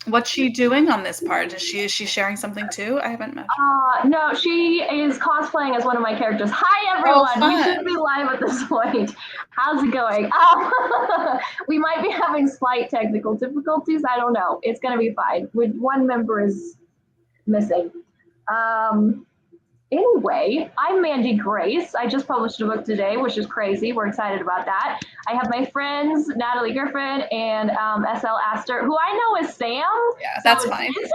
What's she doing on this part? Is she sharing something too? I haven't met her. No, she is cosplaying as one of my characters. Hi, everyone. Oh, we should be live at this point. How's it going? We might be having slight technical difficulties. I don't know. It's going to be fine. One member is missing. Anyway, I'm Mandi Grace. I just published a book today, which is crazy. We're excited about that. I have my friends, Natalie Griffin and S.L.Astor, who I know as Sam. Yeah, that's fine. It's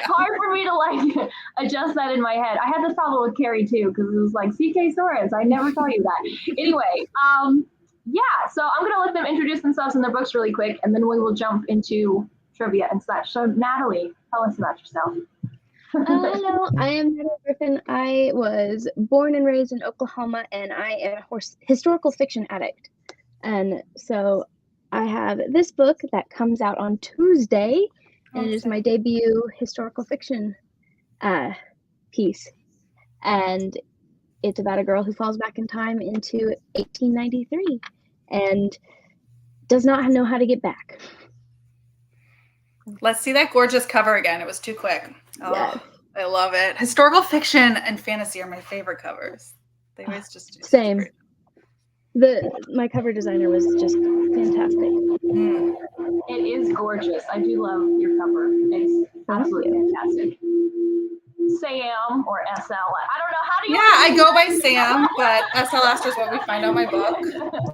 hard for me to like adjust that in my head. I had this problem with Carrie too, because it was like CK Soares. I never told you that. Anyway, yeah, so I'm going to let them introduce themselves and their books really quick, and then we will jump into trivia and such. So Natalie, tell us about yourself. Hello, I am Natalie Griffin. I was born and raised in Oklahoma, and I am a historical fiction addict. And so I have this book that comes out on Tuesday, and it is my debut historical fiction piece. And it's about a girl who falls back in time into 1893 and does not know how to get back. Let's see that gorgeous cover again. It was too quick. Oh, yes. I love it. Historical fiction and fantasy are my favorite covers. They always just do same. My cover designer was just fantastic. It is gorgeous. I do love your cover. It's absolutely fantastic. Sam or SL. I don't know how do you. Yeah, I go by Sam, but S.L.Astor is what we find on my book.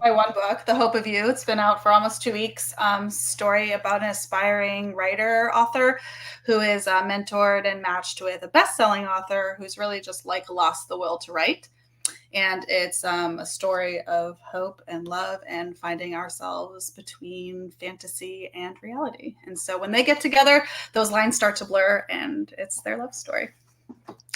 My one book, The Hope of You. It's been out for almost 2 weeks. Story about an aspiring writer author who is mentored and matched with a best-selling author who's really just like lost the will to write. And it's a story of hope and love and finding ourselves between fantasy and reality. And so when they get together, those lines start to blur, and it's their love story.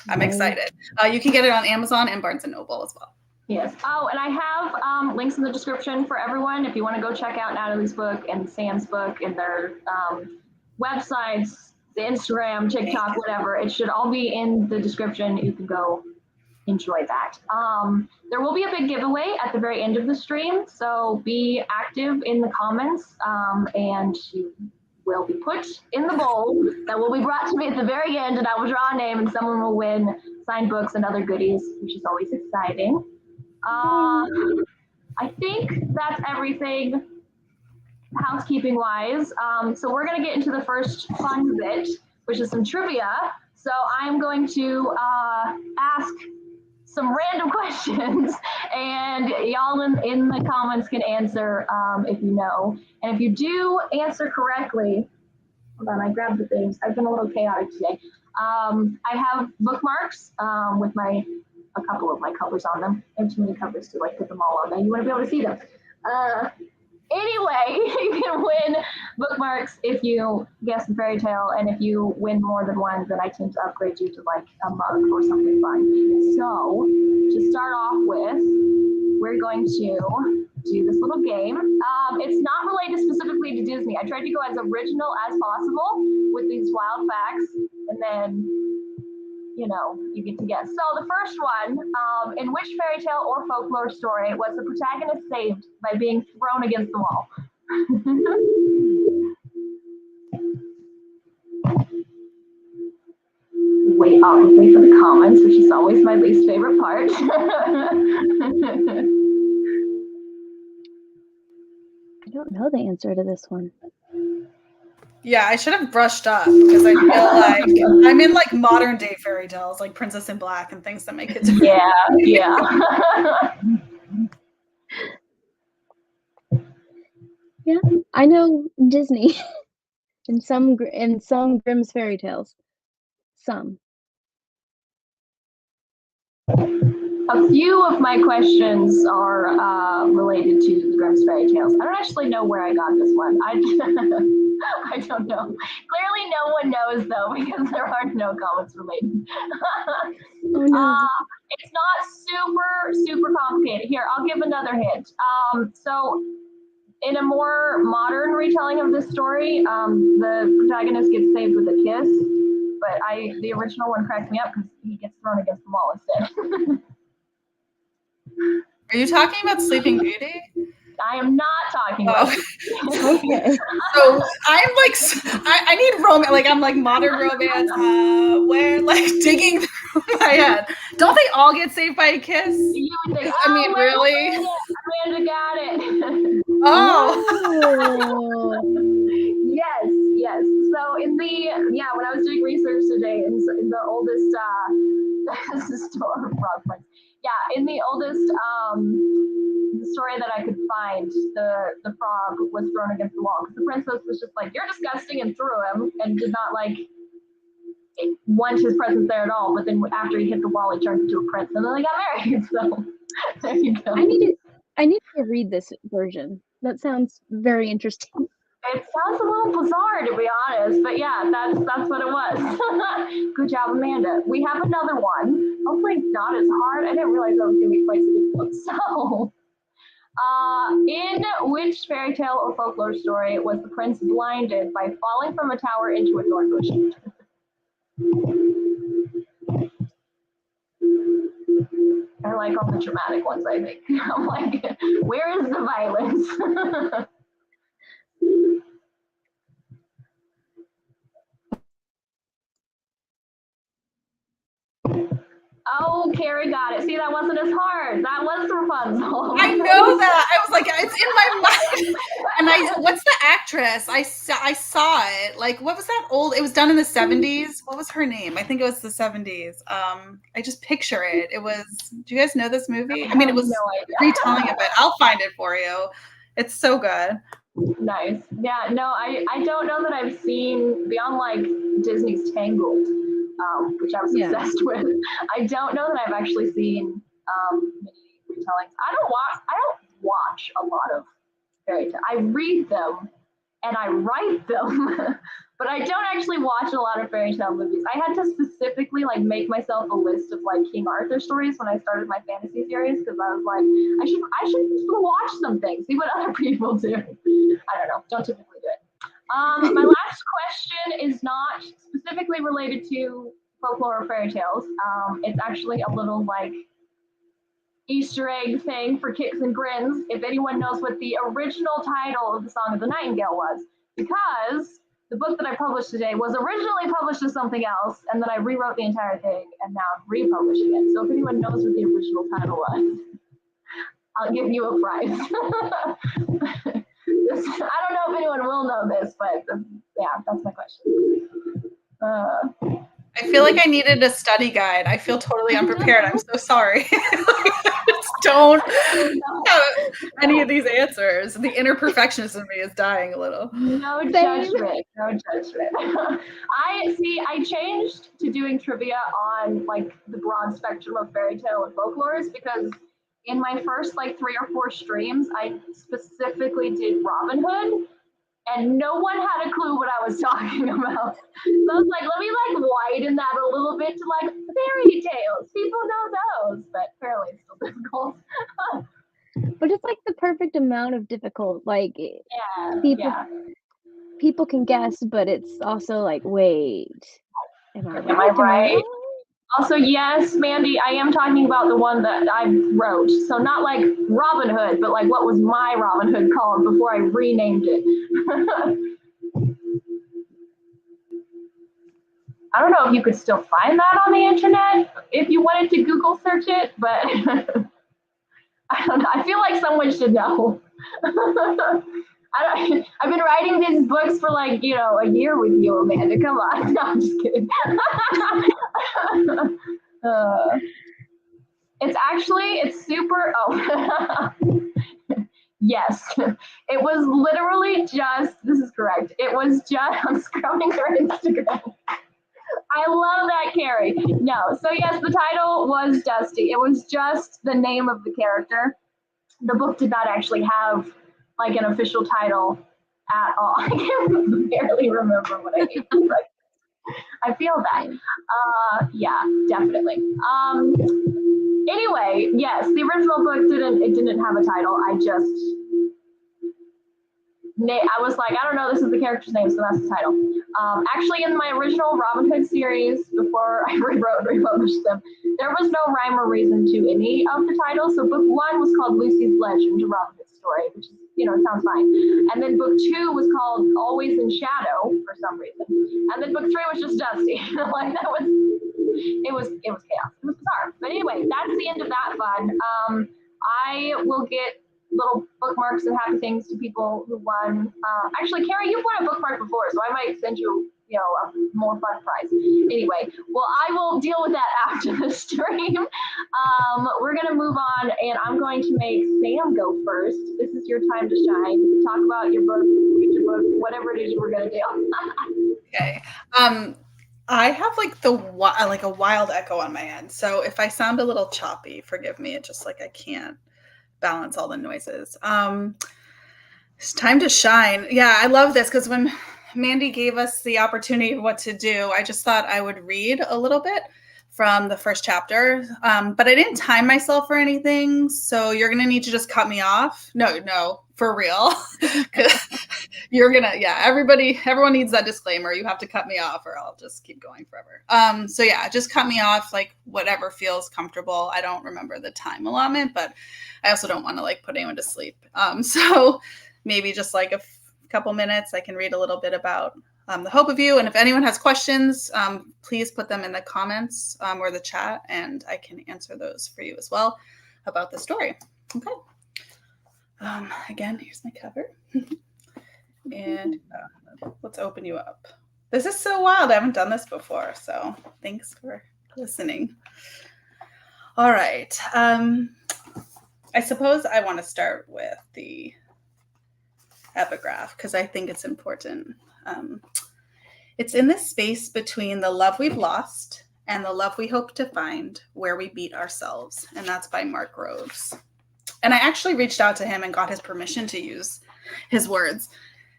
I'm excited. You can get it on Amazon and Barnes & Noble as well. Yes. Oh, and I have links in the description for everyone if you want to go check out Natalie's book and Sam's book and their websites, the Instagram, TikTok, whatever. It should all be in the description. You can go enjoy that. There will be a big giveaway at the very end of the stream, so be active in the comments, and you will be put in the bowl that will be brought to me at the very end, and I will draw a name and someone will win signed books and other goodies, which is always exciting. I think that's everything housekeeping wise. So we're going to get into the first fun bit, which is some trivia. So I'm going to ask some random questions, and y'all in the comments can answer if you know. And if you do answer correctly, hold on, I grabbed the things. I've been a little chaotic today. I have bookmarks with a couple of my covers on them. I have too many covers to like put them all on there. You want to be able to see them. Anyway, you can win bookmarks if you guess the fairy tale, and if you win more than one, then I tend to upgrade you to like a mug or something fun. So to start off with, we're going to do this little game. It's not related specifically to Disney. I tried to go as original as possible with these wild facts, and then you get to guess. So the first one, in which fairy tale or folklore story was the protagonist saved by being thrown against the wall? Wait awkwardly for the comments, which is always my least favorite part. I don't know the answer to this one. Yeah, I should have brushed up because I feel like I'm in like modern day fairy tales, like Princess in Black and things that make it. Yeah. Yeah, I know Disney and some Grimm's fairy tales. Some. A few of my questions are related to the Grimm's fairy tales. I don't actually know where I got this one. I don't know. Clearly no one knows though, because there are no comments related. Oh, no. It's not super complicated. Here, I'll give another hint. So in a more modern retelling of this story, the protagonist gets saved with a kiss, but the original one cracks me up because he gets thrown against the wall instead. Are you talking about Sleeping Beauty? I am not talking about. Okay. So I'm like, I need romance. Like I'm like modern romance. Where like digging through my head. Don't they all get saved by a kiss? You would think, I mean, really? Amanda got it. Oh. Yes. So when I was doing research today, in the oldest in the oldest story that I could find, the frog was thrown against the wall because the princess was just like, "You're disgusting," and threw him, and did not like want his presence there at all. But then after he hit the wall, he turned into a prince, and then they got married. So there you go. I need to read this version. That sounds very interesting. It sounds a little bizarre, to be honest, but yeah, that's what it was. Good job, Amanda. We have another one. Hopefully not as hard. I didn't realize that was going to be quite so difficult. So, in which fairy tale or folklore story was the prince blinded by falling from a tower into a thorn bush? I like all the dramatic ones, I think. I'm like, where is the violence? Oh, Carrie got it. See, that wasn't as hard. That was Rapunzel. I know that. I was like, it's in my mind. And what's the actress? I saw it. Like, what was that old? It was done in the 70s. What was her name? I think it was the 70s. I just picture it. It was. Do you guys know this movie? I mean, it was retelling of it. I'll find it for you. It's so good. Nice. Yeah. No, I don't know that I've seen beyond like Disney's Tangled. Which I was obsessed with. I don't know that I've actually seen many retellings. I don't watch a lot of fairy tales. I read them and I write them, but I don't actually watch a lot of fairy tale movies. I had to specifically like make myself a list of like King Arthur stories when I started my fantasy series, because I was like, I should watch something, see what other people do. I don't know. Don't typically do it. My last question is not specifically related to folklore or fairy tales. It's actually a little like Easter egg thing for kicks and grins. If anyone knows what the original title of the Song of the Nightingale was, because the book that I published today was originally published as something else, and then I rewrote the entire thing, and now I'm republishing it. So if anyone knows what the original title was, I'll give you a prize. I don't know if anyone will know this, but yeah, that's my question. I feel like I needed a study guide. I feel totally unprepared. I'm so sorry. I just don't have any of these answers. The inner perfectionist in me is dying a little. No judgment. No judgment. I changed to doing trivia on like the broad spectrum of fairy tale and folklores, because in my first like 3 or 4 streams, I specifically did Robin Hood, and no one had a clue what I was talking about. So I was like, let me like widen that a little bit to like fairy tales. People know those, but apparently it's still difficult. But it's like the perfect amount of difficult. Like people can guess, but it's also like, wait, am I right? Also, yes, Mandy, I am talking about the one that I wrote. So not like Robin Hood, but like what was my Robin Hood called before I renamed it. I don't know if you could still find that on the internet if you wanted to Google search it, but I don't know. I feel like someone should know. I've been writing these books for like, a year with you, Amanda. Come on. No, I'm just kidding. It's super, yes. It was literally just, this is correct. It was just, I'm scrolling through Instagram. I love that, Carrie. No, so yes, the title was Dusty. It was just the name of the character. The book did not actually have like an official title at all. I can barely remember what I named it. I feel that. Yeah, definitely. Anyway, yes, the original book didn't have a title. I was like, I don't know, this is the character's name, so that's the title. Actually, in my original Robin Hood series, before I rewrote and republished them, there was no rhyme or reason to any of the titles. So book 1 was called Lucy's Legend, Robin Hood's story, which is, you know, it sounds fine. And then book 2 was called Always in Shadow for some reason. And then book 3 was just Dusty. Like that was, it was chaos. It was bizarre. But anyway, that's the end of that fun. I will get little bookmarks and happy things to people who won. Actually, Carrie, you've won a bookmark before, so I might send you, you know, a more fun prize. Anyway, well, I will deal with that after the stream. We're gonna move on, and I'm going to make Sam go first. This is your time to shine. Talk about your book, read your book, whatever it is we're gonna do. Okay. I have like a wild echo on my end, so if I sound a little choppy, forgive me. It's just like I can't balance all the noises. It's time to shine. Yeah, I love this because when Mandi gave us the opportunity of what to do, I just thought I would read a little bit from the first chapter, but I didn't time myself or anything, so you're gonna need to just cut me off. No, for real. You're gonna, yeah, everyone needs that disclaimer. You have to cut me off or I'll just keep going forever. So yeah, just cut me off, like whatever feels comfortable. I don't remember the time allotment, but I also don't want to like put anyone to sleep. So maybe just like a couple minutes, I can read a little bit about the hope of you. And if anyone has questions, please put them in the comments or the chat, and I can answer those for you as well about the story. Okay. Again, here's my cover. And let's open you up. This is so wild. I haven't done this before, so thanks for listening. All right. I suppose I want to start with the epigraph because I think it's important. It's in this space between the love we've lost and the love we hope to find where we beat ourselves. And that's by Mark Groves. And I actually reached out to him and got his permission to use his words.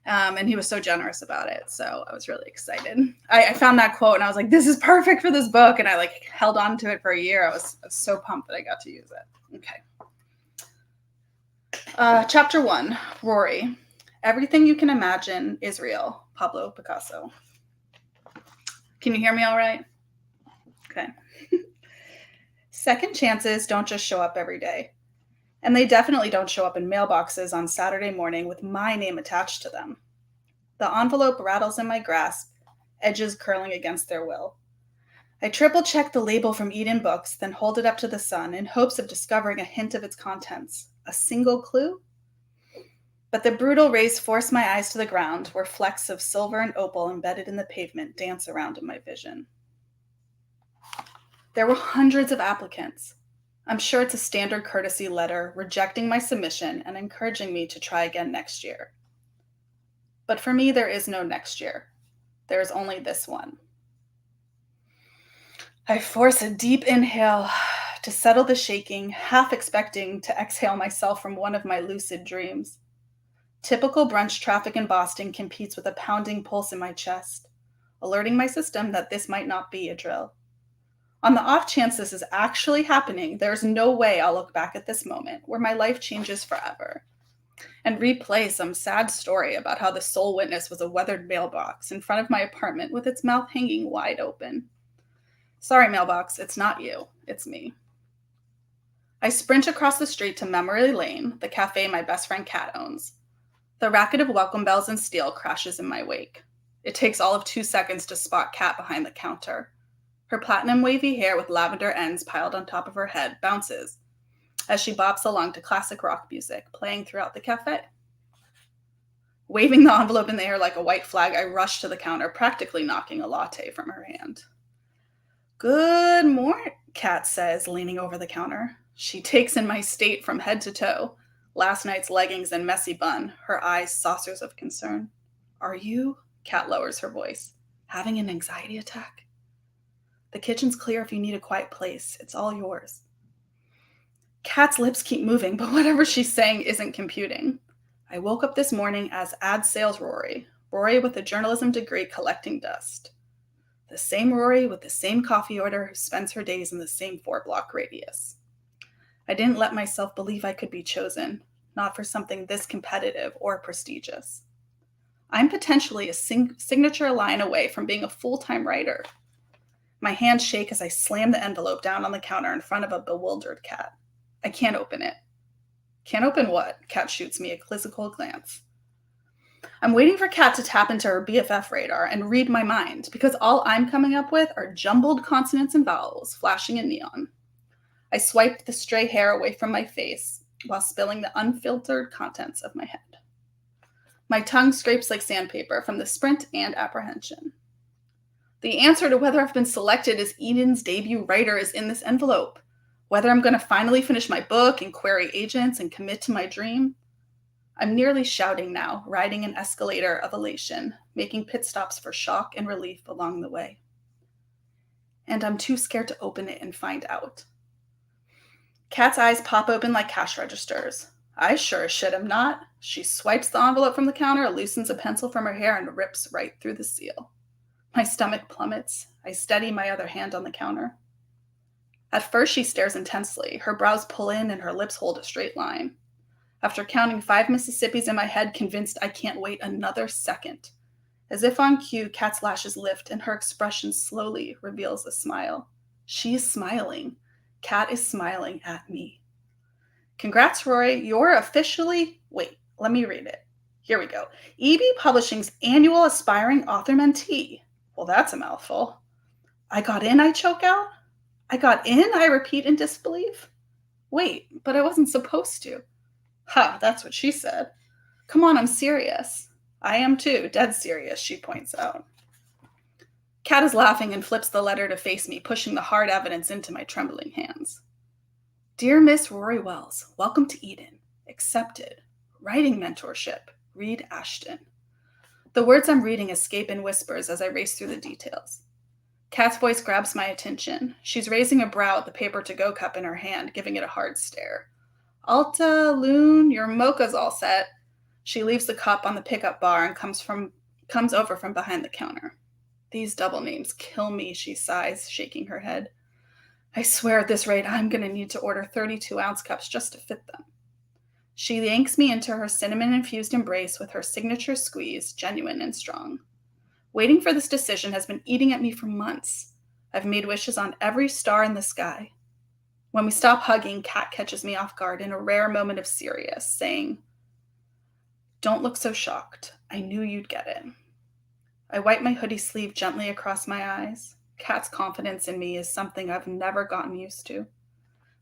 And he was so generous about it. So I was really excited. I found that quote and I was like, this is perfect for this book. And I like held on to it for a year. I was so pumped that I got to use it. Okay. Chapter 1, Rory. Everything you can imagine is real. Pablo Picasso. Can you hear me all right? Okay. Second chances don't just show up every day. And they definitely don't show up in mailboxes on Saturday morning with my name attached to them. The envelope rattles in my grasp, edges curling against their will. I triple check the label from Eden Books, then hold it up to the sun in hopes of discovering a hint of its contents. A single clue? But the brutal rays force my eyes to the ground, where flecks of silver and opal embedded in the pavement dance around in my vision. There were hundreds of applicants. I'm sure it's a standard courtesy letter rejecting my submission and encouraging me to try again next year. But for me, there is no next year. There is only this one. I force a deep inhale to settle the shaking, half expecting to exhale myself from one of my lucid dreams. Typical brunch traffic in Boston competes with a pounding pulse in my chest, alerting my system that this might not be a drill. On the off chance this is actually happening, there's no way I'll look back at this moment where my life changes forever and replay some sad story about how the sole witness was a weathered mailbox in front of my apartment with its mouth hanging wide open. Sorry, mailbox, it's not you, it's me. I sprint across the street to Memory Lane, the cafe my best friend Kat owns. The racket of welcome bells and steel crashes in my wake. It takes all of 2 seconds to spot Kat behind the counter. Her platinum wavy hair with lavender ends piled on top of her head bounces as she bops along to classic rock music playing throughout the cafe. Waving the envelope in the air like a white flag, I rush to the counter, practically knocking a latte from her hand. Good morning, Kat says, leaning over the counter. She takes in my state from head to toe. Last night's leggings and messy bun, her eyes saucers of concern. Are you, Kat lowers her voice, having an anxiety attack? The kitchen's clear if you need a quiet place. It's all yours. Kat's lips keep moving, but whatever she's saying isn't computing. I woke up this morning as ad sales Rory with a journalism degree collecting dust. The same Rory with the same coffee order who spends her days in the same 4-block radius. I didn't let myself believe I could be chosen, not for something this competitive or prestigious. I'm potentially a signature line away from being a full-time writer. My hands shake as I slam the envelope down on the counter in front of a bewildered Kat. I can't open it. Can't open what? Kat shoots me a quizzical glance. I'm waiting for Kat to tap into her BFF radar and read my mind, because all I'm coming up with are jumbled consonants and vowels flashing in neon. I swiped the stray hair away from my face while spilling the unfiltered contents of my head. My tongue scrapes like sandpaper from the sprint and apprehension. The answer to whether I've been selected as Eden's debut writer is in this envelope. Whether I'm going to finally finish my book and query agents and commit to my dream. I'm nearly shouting now, riding an escalator of elation, making pit stops for shock and relief along the way. And I'm too scared to open it and find out. Kat's eyes pop open like cash registers. I sure as shit am not. She swipes the envelope from the counter, loosens a pencil from her hair, and rips right through the seal. My stomach plummets. I steady my other hand on the counter. At first, she stares intensely. Her brows pull in and her lips hold a straight line. After counting 5 Mississippis in my head, convinced I can't wait another second. As if on cue, Kat's lashes lift and her expression slowly reveals a smile. She's smiling. Kat is smiling at me. Congrats, Rory. You're officially... Wait, let me read it. Here we go. EB Publishing's annual Aspiring Author Mentee. Well, that's a mouthful. I got in, I choke out? I got in, I repeat in disbelief? Wait, but I wasn't supposed to. Ha, that's what she said. Come on, I'm serious. I am too, dead serious, she points out. Kat is laughing and flips the letter to face me, pushing the hard evidence into my trembling hands. Dear Miss Rory Wells, welcome to Eden. Accepted. Writing mentorship. Reed Ashton. The words I'm reading escape in whispers as I race through the details. Kat's voice grabs my attention. She's raising a brow at the paper to-go cup in her hand, giving it a hard stare. Alta, Loon, your mocha's all set. She leaves the cup on the pickup bar and comes over from behind the counter. These double names kill me, she sighs, shaking her head. I swear at this rate I'm going to need to order 32-ounce cups just to fit them. She yanks me into her cinnamon-infused embrace with her signature squeeze, genuine and strong. Waiting for this decision has been eating at me for months. I've made wishes on every star in the sky. When we stop hugging, Kat catches me off guard in a rare moment of serious, saying, Don't look so shocked. I knew you'd get it. I wipe my hoodie sleeve gently across my eyes. Kat's confidence in me is something I've never gotten used to.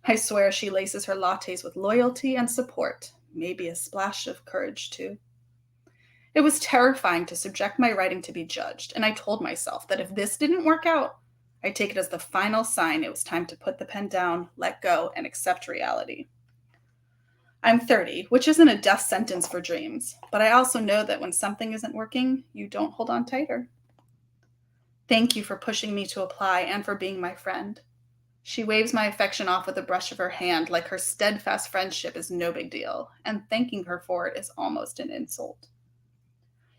I swear she laces her lattes with loyalty and support, maybe a splash of courage too. It was terrifying to subject my writing to be judged, and I told myself that if this didn't work out, I'd take it as the final sign it was time to put the pen down, let go, and accept reality. I'm 30, which isn't a death sentence for dreams, but I also know that when something isn't working, you don't hold on tighter. Thank you for pushing me to apply and for being my friend. She waves my affection off with a brush of her hand like her steadfast friendship is no big deal, and thanking her for it is almost an insult.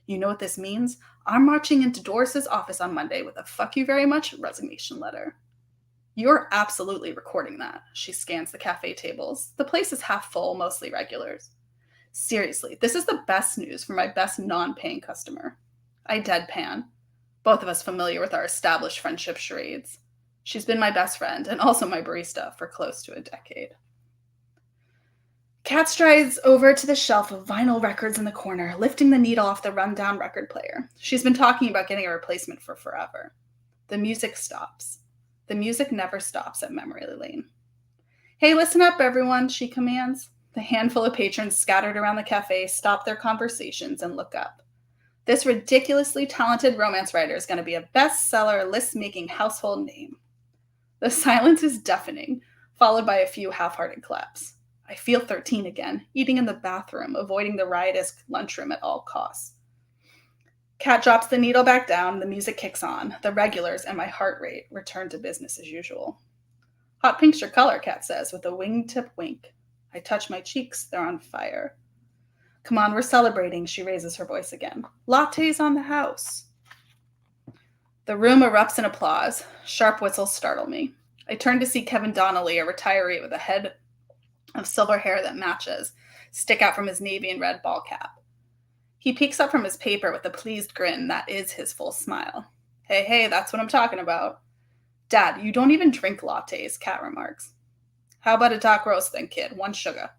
You know what this means? I'm marching into Doris's office on Monday with a fuck you very much resignation letter. You're absolutely recording that. She scans the cafe tables. The place is half full, mostly regulars. Seriously, this is the best news for my best non-paying customer. I deadpan, both of us familiar with our established friendship charades. She's been my best friend and also my barista for close to a decade. Kat strides over to the shelf of vinyl records in the corner, lifting the needle off the rundown record player. She's been talking about getting a replacement for forever. The music stops. The music never stops at Memory Lane. Hey, listen up, everyone, she commands. The handful of patrons scattered around the cafe stop their conversations and look up. This ridiculously talented romance writer is going to be a bestseller, list-making household name. The silence is deafening, followed by a few half-hearted claps. I feel 13 again, eating in the bathroom, avoiding the riotous lunchroom at all costs. Kat drops the needle back down, the music kicks on, the regulars and my heart rate return to business as usual. Hot pink's your color, Kat says, with a wingtip wink. I touch my cheeks, they're on fire. Come on, we're celebrating, she raises her voice again. Lattes on the house. The room erupts in applause. Sharp whistles startle me. I turn to see Kevin Donnelly, a retiree with a head of silver hair that matches, stick out from his navy and red ball cap. He peeks up from his paper with a pleased grin that is his full smile. Hey, that's what I'm talking about. Dad, you don't even drink lattes, Kat remarks. How about a dark roast then, kid? 1 sugar.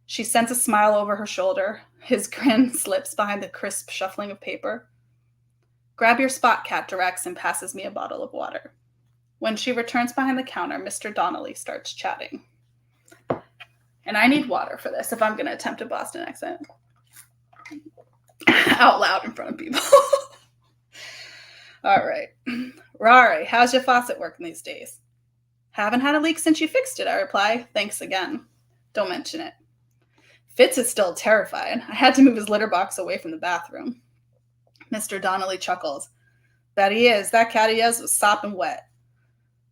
She sends a smile over her shoulder. His grin slips behind the crisp shuffling of paper. Grab your spot, Kat directs and passes me a bottle of water. When she returns behind the counter, Mr. Donnelly starts chatting. And I need water for this if I'm going to attempt a Boston accent. Out loud in front of people. All right. Rari, how's your faucet working these days? Haven't had a leak since you fixed it, I reply. Thanks again. Don't mention it. Fitz is still terrified. I had to move his litter box away from the bathroom. Mr. Donnelly chuckles. Bet he is. That cat of his was sopping wet.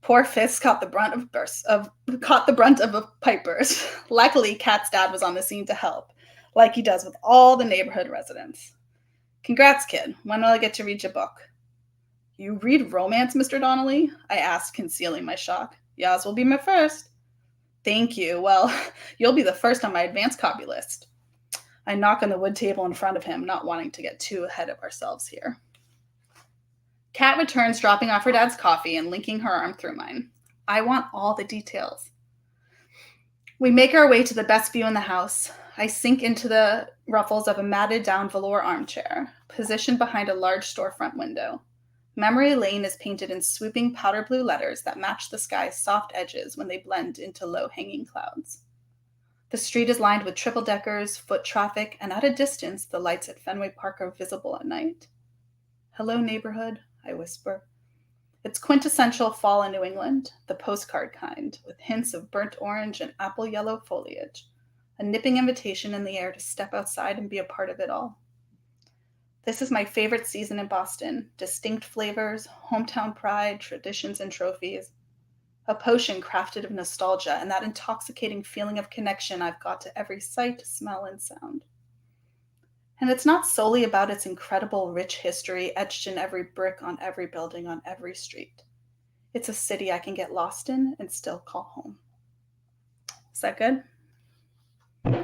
Poor Fitz caught the brunt of a pipers. Luckily, Kat's dad was on the scene to help, like he does with all the neighborhood residents. Congrats, kid. When will I get to read your book? You read romance, Mr. Donnelly? I asked, concealing my shock. Yours will be my first. Thank you. Well, you'll be the first on my advanced copy list. I knock on the wood table in front of him, not wanting to get too ahead of ourselves here. Kat returns, dropping off her dad's coffee and linking her arm through mine. I want all the details. We make our way to the best view in the house. I sink into the ruffles of a matted down velour armchair, positioned behind a large storefront window. Memory Lane is painted in swooping powder blue letters that match the sky's soft edges when they blend into low-hanging clouds. The street is lined with triple-deckers, foot traffic, and at a distance, the lights at Fenway Park are visible at night. Hello, neighborhood, I whisper. It's quintessential fall in New England, the postcard kind, with hints of burnt orange and apple yellow foliage, a nipping invitation in the air to step outside and be a part of it all. This is my favorite season in Boston. Distinct flavors, hometown pride, traditions, and trophies. A potion crafted of nostalgia and that intoxicating feeling of connection I've got to every sight, smell, and sound. And it's not solely about its incredible, rich history etched in every brick on every building on every street. It's a city I can get lost in and still call home. Is that good?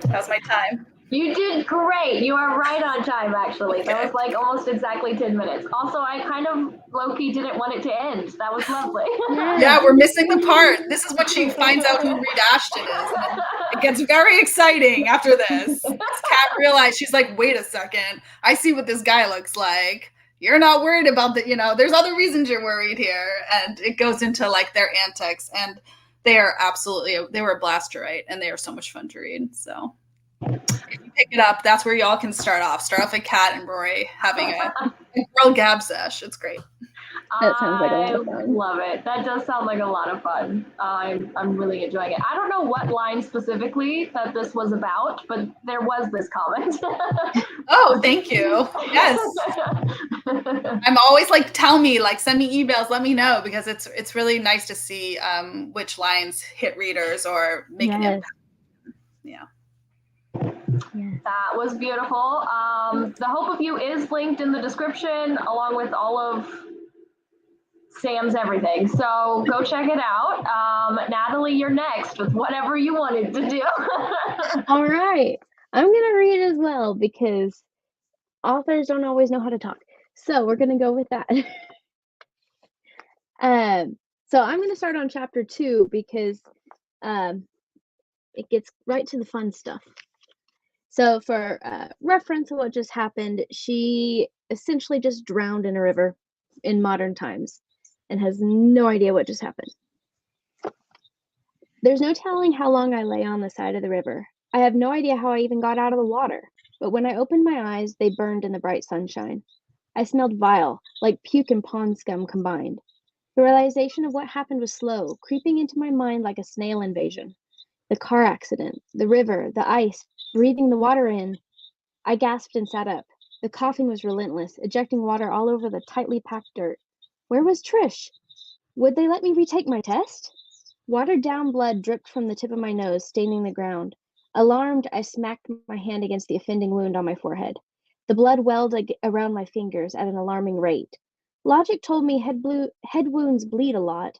How's my time? You did great. You are right on time, actually. Okay. That was like almost exactly 10 minutes. Also, I kind of low-key didn't want it to end. That was lovely. Yeah, we're missing the part. This is when she finds out who Reed Ashton is. It gets very exciting after this. Kat realized, she's like, wait a second. I see what this guy looks like. You're not worried about there's other reasons you're worried here. And it goes into like their antics. And they were a blast to write. And they are so much fun to read. So if you pick it up, that's where y'all can start off. Start off with Kat and Rory having a girl gab sesh. It's great. That sounds like a lot of fun. I love it. That does sound like a lot of fun. I'm really enjoying it. I don't know what line specifically that this was about, but there was this comment. Oh, thank you. Yes. I'm always like, tell me, like send me emails, let me know, because it's really nice to see which lines hit readers or make an impact. Yeah. That was beautiful. The Hope of You is linked in the description along with all of Sam's everything. So go check it out. Natalie, you're next with whatever you wanted to do. All right. I'm going to read as well because authors don't always know how to talk. So we're going to go with that. So I'm going to start on chapter 2 because it gets right to the fun stuff. So for reference to what just happened, she essentially just drowned in a river in modern times and has no idea what just happened. There's no telling how long I lay on the side of the river. I have no idea how I even got out of the water, but when I opened my eyes, they burned in the bright sunshine. I smelled vile, like puke and pond scum combined. The realization of what happened was slow, creeping into my mind like a snail invasion. The car accident, the river, the ice, breathing the water in. I gasped and sat up. The coughing was relentless, ejecting water all over the tightly packed dirt. Where was Trish? Would they let me retake my test? Watered down blood dripped from the tip of my nose, staining the ground. Alarmed, I smacked my hand against the offending wound on my forehead. The blood welled around my fingers at an alarming rate. Logic told me head wounds bleed a lot,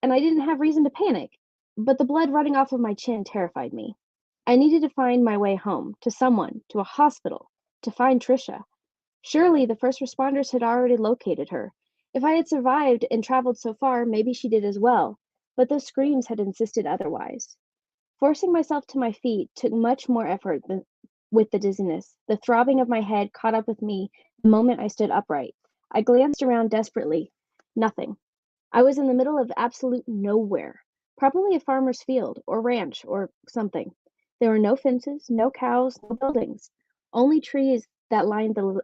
and I didn't have reason to panic, but the blood running off of my chin terrified me. I needed to find my way home, to someone, to a hospital, to find Trisha. Surely the first responders had already located her. If I had survived and traveled so far, maybe she did as well, but those screams had insisted otherwise. Forcing myself to my feet took much more effort than with the dizziness. The throbbing of my head caught up with me the moment I stood upright. I glanced around desperately. Nothing. I was in the middle of absolute nowhere. Probably a farmer's field, or ranch, or something. There were no fences, no cows, no buildings. Only trees that lined the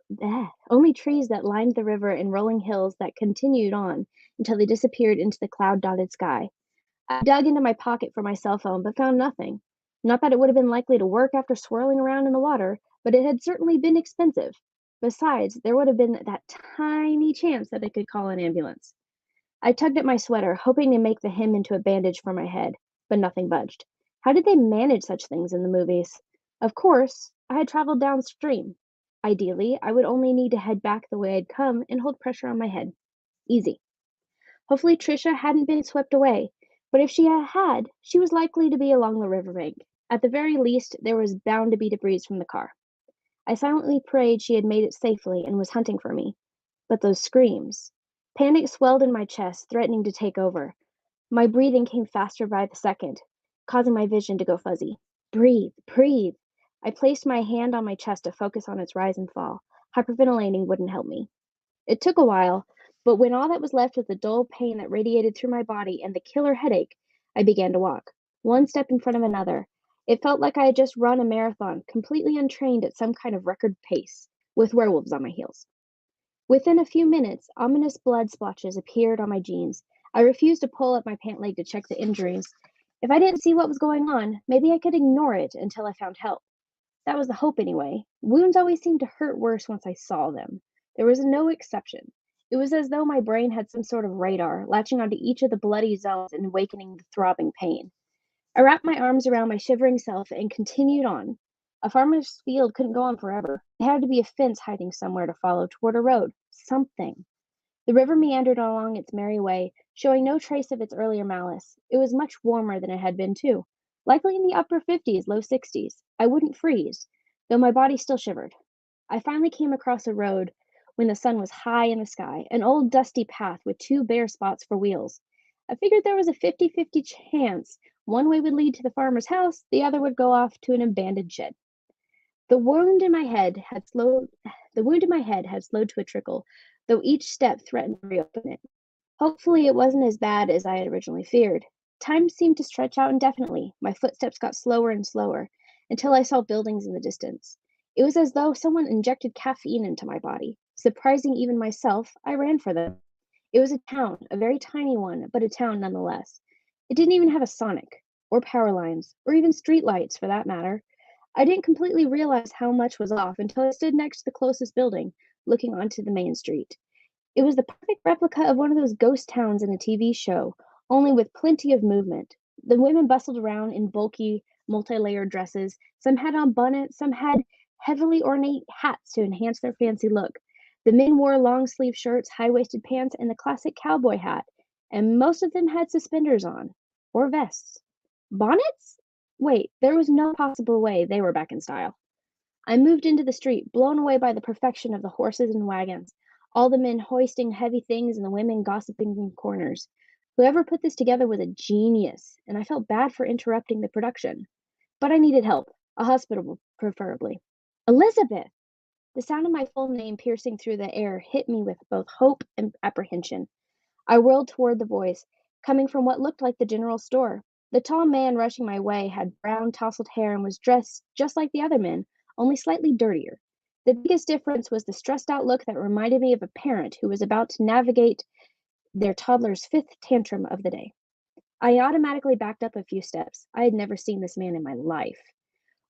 river and rolling hills that continued on until they disappeared into the cloud-dotted sky. I dug into my pocket for my cell phone, but found nothing. Not that it would have been likely to work after swirling around in the water, but it had certainly been expensive. Besides, there would have been that tiny chance that I could call an ambulance. I tugged at my sweater, hoping to make the hem into a bandage for my head, but nothing budged. How did they manage such things in the movies? Of course, I had traveled downstream. Ideally, I would only need to head back the way I'd come and hold pressure on my head. Easy. Hopefully Tricia hadn't been swept away, but if she had, she was likely to be along the riverbank. At the very least, there was bound to be debris from the car. I silently prayed she had made it safely and was hunting for me. But those screams. Panic swelled in my chest, threatening to take over. My breathing came faster by the second, causing my vision to go fuzzy. Breathe, breathe. I placed my hand on my chest to focus on its rise and fall. Hyperventilating wouldn't help me. It took a while, but when all that was left was the dull pain that radiated through my body and the killer headache, I began to walk, one step in front of another. It felt like I had just run a marathon, completely untrained at some kind of record pace, with werewolves on my heels. Within a few minutes, ominous blood splotches appeared on my jeans. I refused to pull up my pant leg to check the injuries. If I didn't see what was going on, maybe I could ignore it until I found help. That was the hope anyway. Wounds always seemed to hurt worse once I saw them. There was no exception. It was as though my brain had some sort of radar, latching onto each of the bloody zones and awakening the throbbing pain. I wrapped my arms around my shivering self and continued on. A farmer's field couldn't go on forever. There had to be a fence hiding somewhere to follow toward a road. Something. The river meandered along its merry way, showing no trace of its earlier malice. It was much warmer than it had been, too. Likely in the upper 50s, low 60s. I wouldn't freeze, though my body still shivered. I finally came across a road when the sun was high in the sky, an old dusty path with two bare spots for wheels. I figured there was a 50-50 chance one way would lead to the farmer's house, the other would go off to an abandoned shed. The wound in my head had slowed to a trickle, though each step threatened to reopen it. Hopefully it wasn't as bad as I had originally feared. Time seemed to stretch out indefinitely. My footsteps got slower and slower, until I saw buildings in the distance. It was as though someone injected caffeine into my body. Surprising even myself, I ran for them. It was a town, a very tiny one, but a town nonetheless. It didn't even have a sonic, or power lines, or even street lights for that matter. I didn't completely realize how much was off until I stood next to the closest building, looking onto the main street. It was the perfect replica of one of those ghost towns in a TV show, only with plenty of movement. The women bustled around in bulky, multi-layered dresses. Some had on bonnets, some had heavily ornate hats to enhance their fancy look. The men wore long-sleeve shirts, high-waisted pants, and the classic cowboy hat, and most of them had suspenders on, or vests. Bonnets? Wait, there was no possible way they were back in style. I moved into the street, blown away by the perfection of the horses and wagons, all the men hoisting heavy things and the women gossiping in corners. Whoever put this together was a genius, and I felt bad for interrupting the production. But I needed help, a hospital preferably. Elizabeth! The sound of my full name piercing through the air hit me with both hope and apprehension. I whirled toward the voice, coming from what looked like the general store. The tall man rushing my way had brown, tousled hair and was dressed just like the other men, only slightly dirtier. The biggest difference was the stressed out look that reminded me of a parent who was about to navigate their toddler's fifth tantrum of the day. I automatically backed up a few steps. I had never seen this man in my life.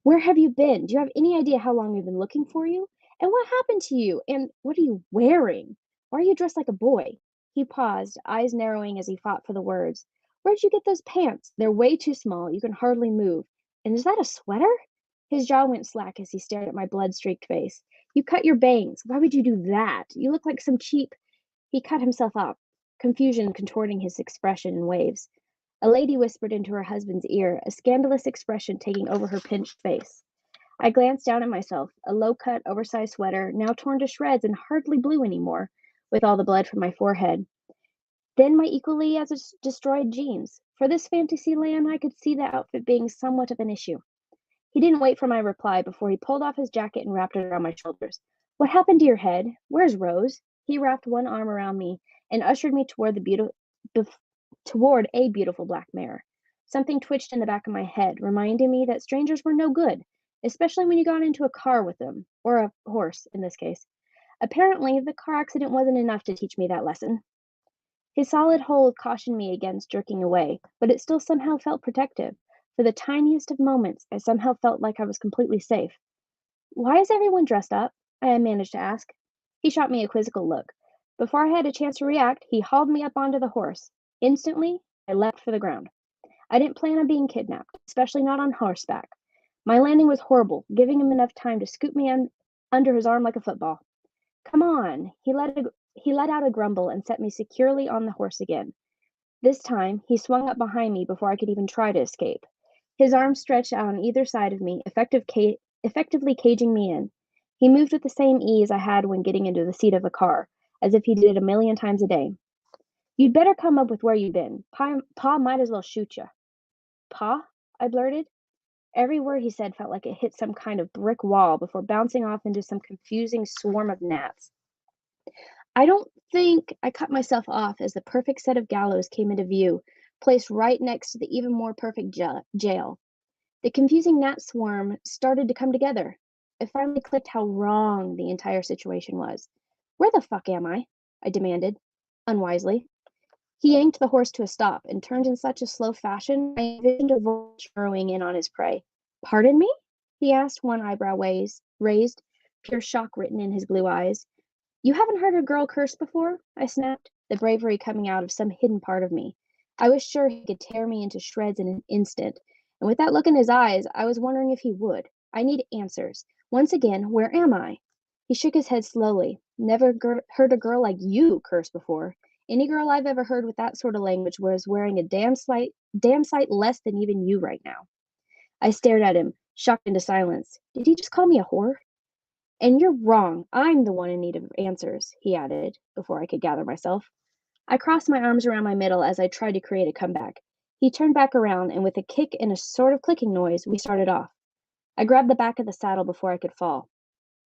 Where have you been? Do you have any idea how long we've been looking for you? And what happened to you? And what are you wearing? Why are you dressed like a boy? He paused, eyes narrowing as he fought for the words. Where'd you get those pants? They're way too small. You can hardly move. And is that a sweater? His jaw went slack as he stared at my blood-streaked face. You cut your bangs. Why would you do that? You look like some cheap... He cut himself up, confusion contorting his expression in waves. A lady whispered into her husband's ear, a scandalous expression taking over her pinched face. I glanced down at myself, a low-cut, oversized sweater, now torn to shreds and hardly blue anymore, with all the blood from my forehead. Then my equally as destroyed jeans. For this fantasy land, I could see the outfit being somewhat of an issue. He didn't wait for my reply before he pulled off his jacket and wrapped it around my shoulders. What happened to your head? Where's Rose? He wrapped one arm around me and ushered me toward a beautiful black mare. Something twitched in the back of my head, reminding me that strangers were no good, especially when you got into a car with them, or a horse in this case. Apparently, the car accident wasn't enough to teach me that lesson. His solid hold cautioned me against jerking away, but it still somehow felt protective. For the tiniest of moments, I somehow felt like I was completely safe. Why is everyone dressed up? I managed to ask. He shot me a quizzical look. Before I had a chance to react, he hauled me up onto the horse. Instantly, I leapt for the ground. I didn't plan on being kidnapped, especially not on horseback. My landing was horrible, giving him enough time to scoop me under his arm like a football. Come on, he let out a grumble and set me securely on the horse again. This time, he swung up behind me before I could even try to escape. His arms stretched out on either side of me, effectively caging me in. He moved with the same ease I had when getting into the seat of a car, as if he did it a million times a day. You'd better come up with where you've been. Pa might as well shoot you. Pa? I blurted. Every word he said felt like it hit some kind of brick wall before bouncing off into some confusing swarm of gnats. I don't think I cut myself off as the perfect set of gallows came into view, placed right next to the even more perfect jail. The confusing gnat swarm started to come together. It finally clicked how wrong the entire situation was. Where the fuck am I? I demanded, unwisely. He yanked the horse to a stop and turned in such a slow fashion I envisioned a vulture burrowing in on his prey. Pardon me? He asked, one eyebrow raised, pure shock written in his blue eyes. You haven't heard a girl curse before? I snapped, the bravery coming out of some hidden part of me. I was sure he could tear me into shreds in an instant, and with that look in his eyes, I was wondering if he would. I need answers. Once again, where am I? He shook his head slowly. Never heard a girl like you curse before. Any girl I've ever heard with that sort of language was wearing a damn sight less than even you right now. I stared at him, shocked into silence. Did he just call me a whore? And you're wrong. I'm the one in need of answers, he added, before I could gather myself. I crossed my arms around my middle as I tried to create a comeback. He turned back around, and with a kick and a sort of clicking noise, we started off. I grabbed the back of the saddle before I could fall.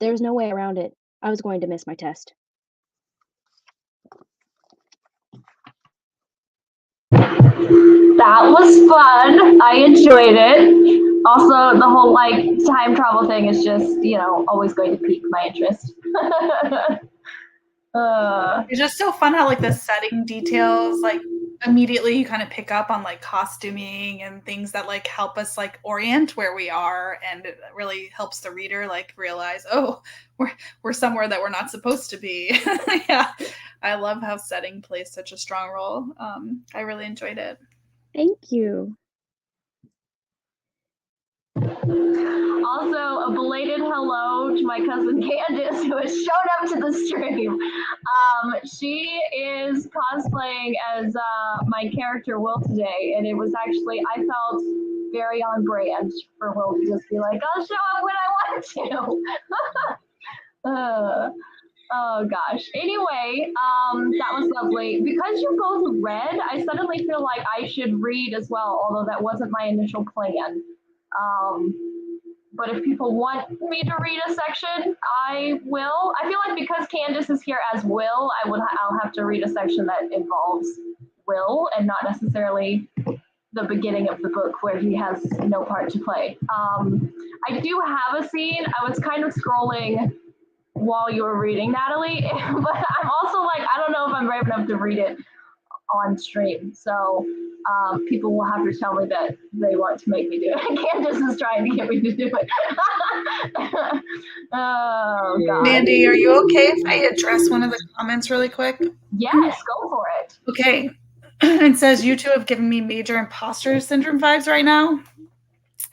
There was no way around it. I was going to miss my test. That was fun. I enjoyed it. Also, the whole time travel thing is just, always going to pique my interest. It's just so fun how the setting details immediately you kind of pick up on costuming and things that help us orient where we are, and it really helps the reader realize, oh, we're somewhere that we're not supposed to be. Yeah, I love how setting plays such a strong role. I really enjoyed it. Thank you. Also, a belated hello to my cousin Candace, who has shown up to the stream. She is cosplaying as my character Will today, and it was actually, I felt very on brand for Will to just be like, I'll show up when I want to. Oh gosh. Anyway, that was lovely. Because you both read, I suddenly feel like I should read as well, although that wasn't my initial plan. But if people want me to read a section, I will. I feel like because Candace is here as Will, I'll have to read a section that involves Will and not necessarily the beginning of the book where he has no part to play. I do have a scene. I was kind of scrolling while you were reading, Natalie, but I'm also I don't know if I'm brave enough to read it on stream. So people will have to tell me that they want to make me do it. Candace is trying to get me to do it. Oh, God. Mandy, are you okay if I address one of the comments really quick? Yes, go for it. Okay. It says, you two have given me major imposter syndrome vibes right now.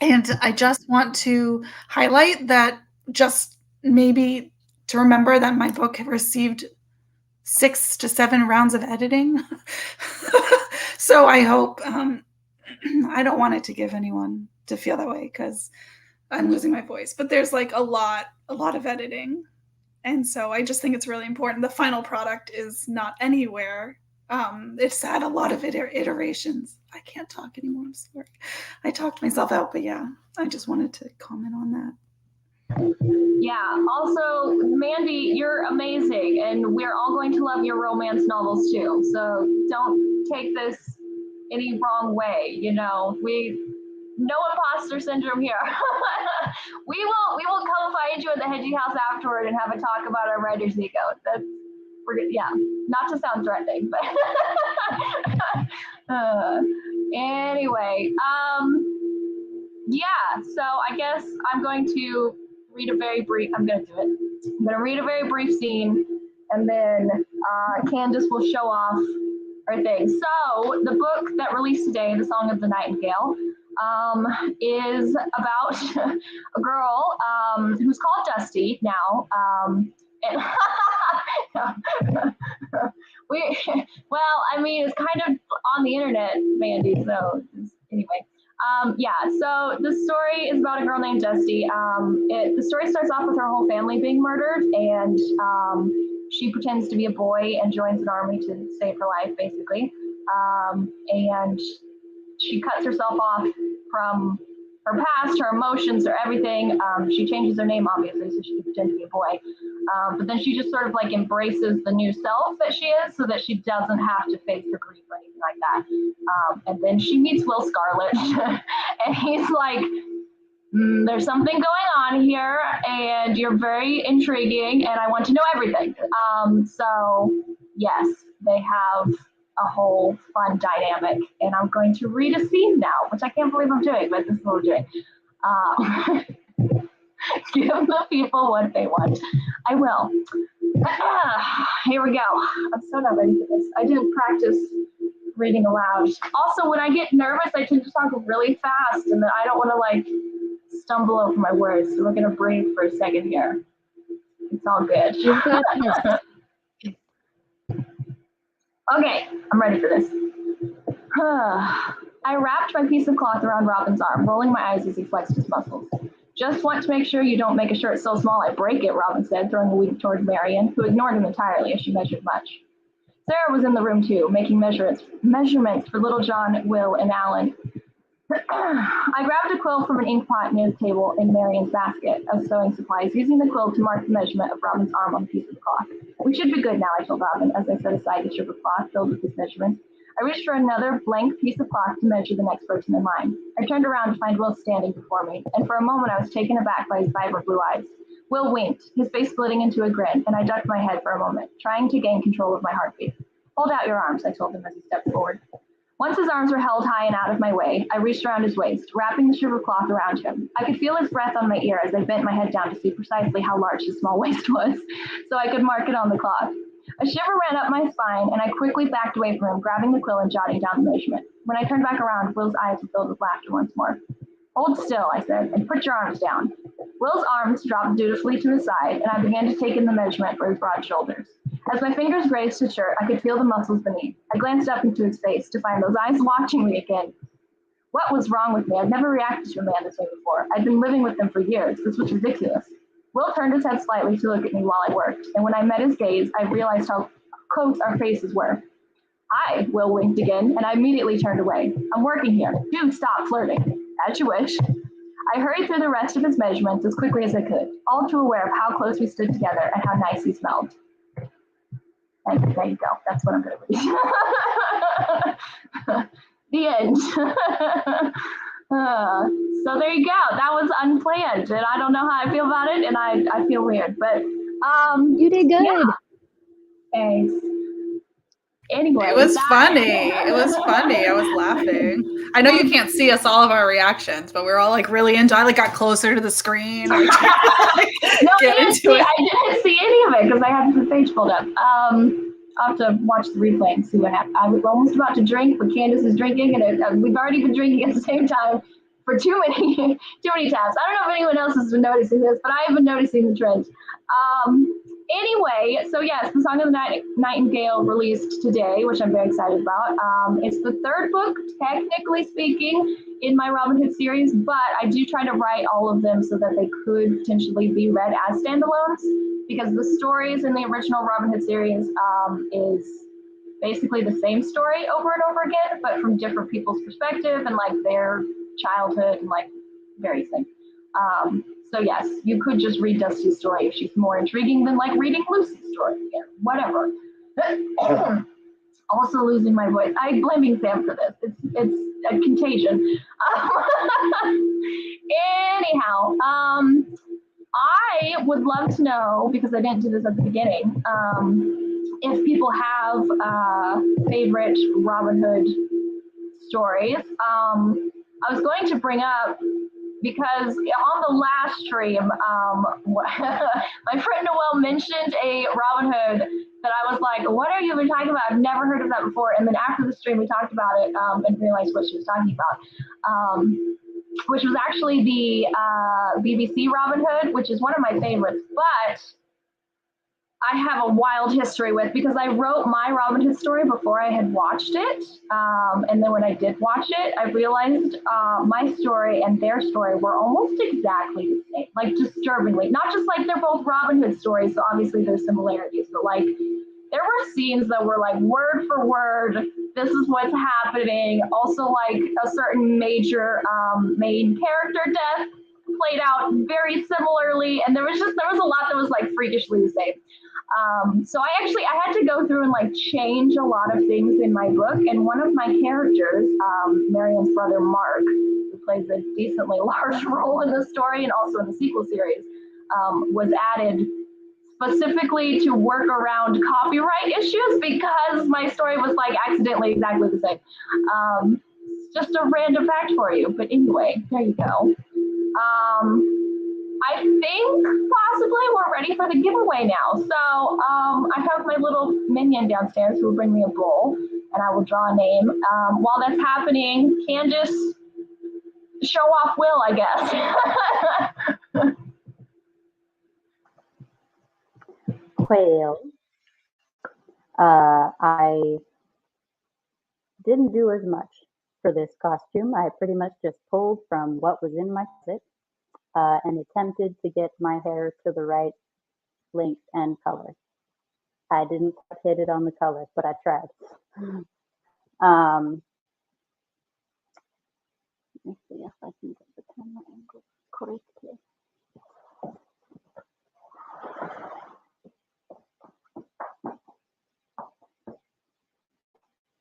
And I just want to highlight that, just maybe to remember that my book received 6 to 7 rounds of editing. So I hope, I don't want it to give anyone to feel that way because I'm losing my voice, but there's a lot of editing. And so I just think it's really important. The final product is not anywhere It's had a lot of iterations. I can't talk anymore. I'm sorry. I talked myself out, but yeah, I just wanted to comment on that. Yeah. Also, Mandi, you're amazing, and we're all going to love your romance novels too. So don't take this any wrong way. You know, no imposter syndrome here. we will come find you at the Hedgie house afterward and have a talk about our writer's ego. Yeah, not to sound threatening, but anyway, yeah. So I guess I'm going to read a very brief. I'm going to do it. I'm going to read a very brief scene, and then Candace will show off her thing. So the book that released today, The Song of the Nightingale, is about a girl who's called Dusty now. And well, I mean, it's kind of on the internet, Mandi. So anyway, yeah. So the story is about a girl named Dusty. The story starts off with her whole family being murdered, and she pretends to be a boy and joins an army to save her life, basically. And she cuts herself off from her past, her emotions, her everything. She changes her name, obviously, so she can pretend to be a boy. But then she just sort of like embraces the new self that she is, so that she doesn't have to face her grief or anything like that. And then she meets Will Scarlet, and he's like, there's something going on here, and you're very intriguing, and I want to know everything. So yes, they have a whole fun dynamic, and I'm going to read a scene now, which I can't believe I'm doing, but this is what we're doing. Give the people what they want. I will. Here we go. I'm so not ready for this. I didn't practice reading aloud. Also, when I get nervous, I tend to talk really fast, and then I don't want to like stumble over my words. So we're gonna breathe for a second here. It's all good. Okay, I'm ready for this. I wrapped my piece of cloth around Robin's arm, rolling my eyes as he flexed his muscles. Just want to make sure you don't make a shirt so small I break it, Robin said, throwing a wink toward Marion, who ignored him entirely as she measured much. Sarah was in the room too, making measurements for Little John, Will, and Alan. I grabbed a quill from an ink pot near the table in Marion's basket of sewing supplies, using the quill to mark the measurement of Robin's arm on a piece of cloth. We should be good now, I told Robin, as I set aside the strip of cloth filled with his measurements. I reached for another blank piece of cloth to measure the next person in line. I turned around to find Will standing before me, and for a moment I was taken aback by his vibrant blue eyes. Will winked, his face splitting into a grin, and I ducked my head for a moment, trying to gain control of my heartbeat. Hold out your arms, I told him as he stepped forward. Once his arms were held high and out of my way, I reached around his waist, wrapping the strip of cloth around him. I could feel his breath on my ear as I bent my head down to see precisely how large his small waist was, so I could mark it on the cloth. A shiver ran up my spine, and I quickly backed away from him, grabbing the quill and jotting down the measurement. When I turned back around, Will's eyes were filled with laughter once more. Hold still, I said, and put your arms down. Will's arms dropped dutifully to his side, and I began to take in the measurement for his broad shoulders. As my fingers grazed his shirt, I could feel the muscles beneath. I glanced up into his face to find those eyes watching me again. What was wrong with me? I'd never reacted to a man this way before. I'd been living with him for years. This was ridiculous. Will turned his head slightly to look at me while I worked, and when I met his gaze, I realized how close our faces were. Hi, Will winked again, and I immediately turned away. I'm working here. Do stop flirting. As you wish. I hurried through the rest of his measurements as quickly as I could, all too aware of how close we stood together and how nice he smelled. And there you go. That's what I'm going to read. The end. So there you go. That was unplanned, and I don't know how I feel about it, and I feel weird, but you did good. Yeah. Thanks. Anyway, it was funny. It was funny. I was laughing. I know you can't see us all of our reactions, but we're all like really into. I like got closer to the screen. No, I didn't see any of it because I had the page pulled up. I'll have to watch the replay and see what happened. I was almost about to drink, but Candace is drinking, and we've already been drinking at the same time for too many times. I don't know if anyone else has been noticing this, but I have been noticing the trend. Anyway, so yes, The Song of the Nightingale released today, which I'm very excited about. It's the third book, technically speaking, in my Robin Hood series, but I do try to write all of them so that they could potentially be read as standalones, because the stories in the original Robin Hood series is basically the same story over and over again, but from different people's perspective and like their childhood and like various things. So yes, you could just read Dusty's story if she's more intriguing than like reading Lucy's story again, whatever. Also losing my voice. I'm blaming Sam for this. It's a contagion. Anyhow, I would love to know, because I didn't do this at the beginning, if people have favorite Robin Hood stories. I was going to bring up, because on the last stream, my friend Noelle mentioned a Robin Hood that I was like, what are you even talking about? I've never heard of that before. And then after the stream, we talked about it and realized what she was talking about, which was actually the BBC Robin Hood, which is one of my favorites. But I have a wild history with, because I wrote my Robin Hood story before I had watched it. And then when I did watch it, I realized my story and their story were almost exactly the same, like disturbingly. Not just like they're both Robin Hood stories, so obviously there's similarities, but like there were scenes that were like word for word, this is what's happening. Also like a certain major main character death played out very similarly. And there was a lot that was like freakishly the same. So I had to go through and like change a lot of things in my book. And one of my characters, Marian's brother, Mark, who plays a decently large role in the story and also in the sequel series, was added specifically to work around copyright issues, because my story was like accidentally exactly the same. Just a random fact for you. But anyway, there you go. I think possibly we're ready for the giveaway now. So I have my little minion downstairs who will bring me a bowl, and I will draw a name. While that's happening, Candace, show off Will, I guess. Well, I didn't do as much for this costume. I pretty much just pulled from what was in my closet and attempted to get my hair to the right length and color. I didn't quite hit it on the color, but I tried. Let's see if I can get the camera angle correctly.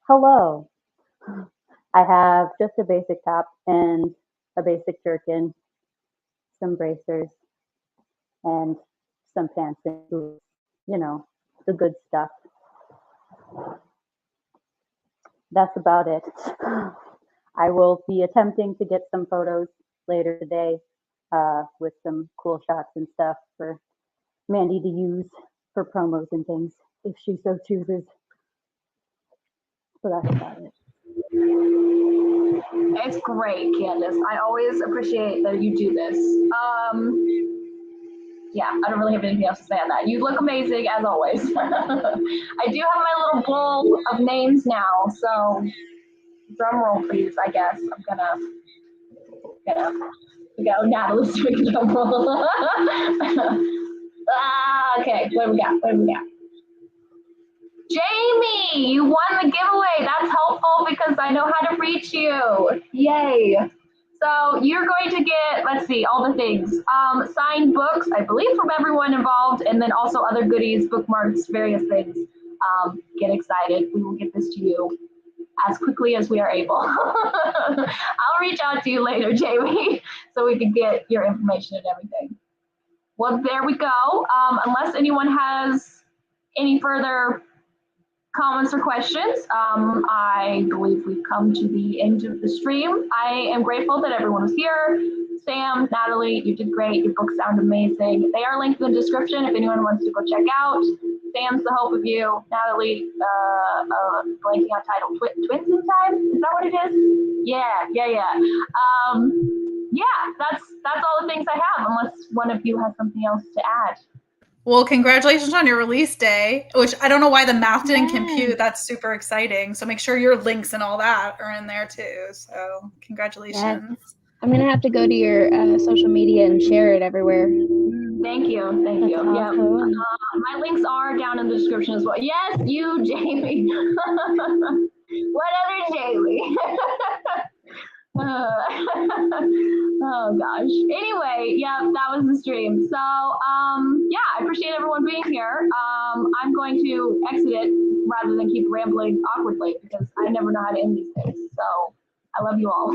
Hello. I have just a basic top and a basic jerkin, some bracers, and some pants and boots, you know, the good stuff. That's about it. I will be attempting to get some photos later today with some cool shots and stuff for Mandi to use for promos and things if she so chooses. So that's about it. It's great, Candace. I always appreciate that you do this. Yeah, I don't really have anything else to say on that. You look amazing as always. I do have my little bowl of names now, so drum roll please, I guess. I'm gonna go. Natalie's doing drum roll. Okay, what do we got? Jamie, you won the giveaway. That's helpful because I know how to reach you. Yay. So you're going to get, let's see, all the things. Signed books, I believe, from everyone involved, and then also other goodies, bookmarks, various things. Get excited. We will get this to you as quickly as we are able. I'll reach out to you later, Jamie, so we can get your information and everything. Well, there we go. Unless anyone has any further comments or questions, I believe we've come to the end of the stream. I am grateful that everyone was here. Sam, Natalie, you did great. Your books sound amazing. They are linked in the description if anyone wants to go check out. Sam's The Hope of You. Natalie, blanking on title, Twins in Time? Is that what it is? Yeah. Yeah, that's all the things I have, unless one of you has something else to add. Well, congratulations on your release day, which I don't know why the math didn't compute. That's super exciting. So make sure your links and all that are in there too. So congratulations. Yes. I'm gonna have to go to your social media and share it everywhere. Thank you. Thank you. That's Yeah. awesome. My links are down in the description as well. Yes, you, Jamie. What other Jamie? Oh gosh. Anyway, yeah, that was the stream. So yeah, I appreciate everyone being here. I'm going to exit it rather than keep rambling awkwardly because I never know how to end these things. So I love you all.